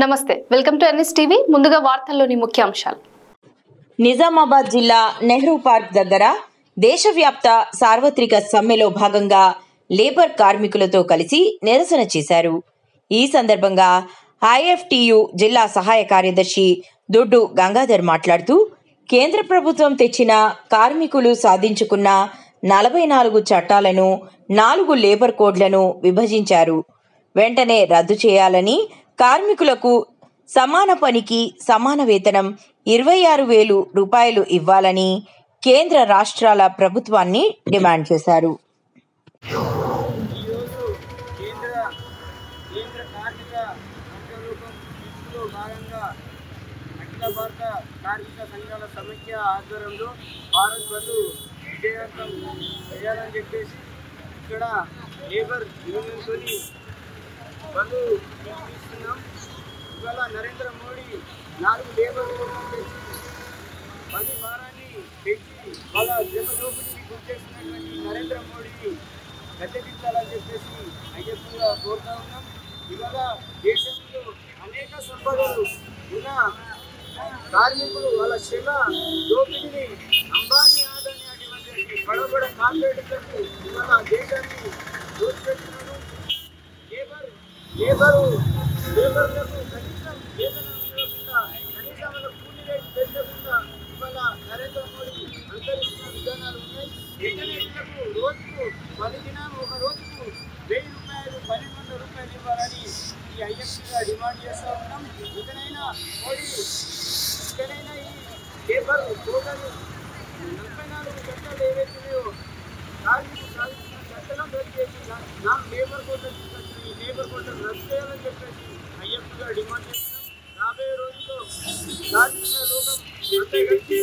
నమస్తే, welcome to NS TV. ముందుగా వార్తల్లోని ముఖ్యాంశాలు. నిజామాబాద్ జిల్లా నెహ్రూ పార్క్ దగ్గర దేశవ్యాప్త సార్వత్రిక సమ్మెలో భాగంగా లేబర్ కార్మికులతో కలిసి నిరసన చేశారు. ఈ సందర్భంగా ఐఎఫ్టియు జిల్లా సహాయ కార్యదర్శి దొడ్డు గంగాధర్ మాట్లాడుతూ, కేంద్ర ప్రభుత్వం తెచ్చిన కార్మికులు సాధించుకున్న 44 చట్టాలను 4 లేబర్ కోడ్లను విభజించారు. వెంటనే రద్దు చేయాలని, కార్మికులకు సమాన పనికి సమాన వేతనం 26,000 రూపాయలు ఇవ్వాలని కేంద్ర రాష్ట్రాల ప్రభుత్వాన్ని డిమాండ్ చేశారు. అఖిల భారత కార్మిక సంఘాల సమైక్య ఆధ్వర్యంలో భారత్ బంద్ విజయవంతం చేయాలని చెప్పేసి ఇక్కడ లేబర్ యూనియన్తో బంద్ తీసుకున్నాం. ఇవాళ నరేంద్ర మోడీ 4 లేబర్ కోడ్లను తెచ్చి 10 వారాన్ని పెంచి వాళ్ళ శ్రమ దోపిడీకి గురి చేస్తున్నటువంటి నరేంద్ర మోడీని గద్దెదించాలని చెప్పేసి ఐఎఫ్గా కోరుతా ఉన్నాం. ఇవాళ దేశంలో అనేక సంపదలు ఉన్న కార్మికులు వాళ్ళ శ్రమ దోపిడీని అంబానీ ఆదాని అటువంటి బడబడ కార్పొరేట్లకు ఇవాళ దేశాన్ని దోచిపెట్టున్నారు. లేబర్లకు కనీసం వేతనం ఇవ్వకుండా, కనీసం వాళ్ళ కూలీ రేటు పెంచకుండా ఇవాళ నరేంద్ర మోడీ అనుసరిస్తున్న విధానాలు ఉన్నాయి. ఇంటర్నెట్లకు రోజుకు 10 దినం ఒక రోజుకు 1000 రూపాయలు 1200 రూపాయలు ఇవ్వాలని ఈ ఐఎఫ్గా డిమాండ్ చేస్తూ ఉన్నాం. ఇకనైనా మోడీ ఈ లేబర్ కోడ్లను 44 చట్టాలు ఏవైతున్నాయో కార్మికులు సాధించిన చట్టాలను రద్దు చేసి లేబర్ కోడ్లను తీసుకొచ్చిన ఈ లేబర్ కోడ్లను రద్దు చేయాలని చెప్పేసి ఐఎఫ్గా డిమాండ్ చేస్తున్నాం. రాబోయే రోజుల్లో కార్మికుల లోకం అంతా కలిసి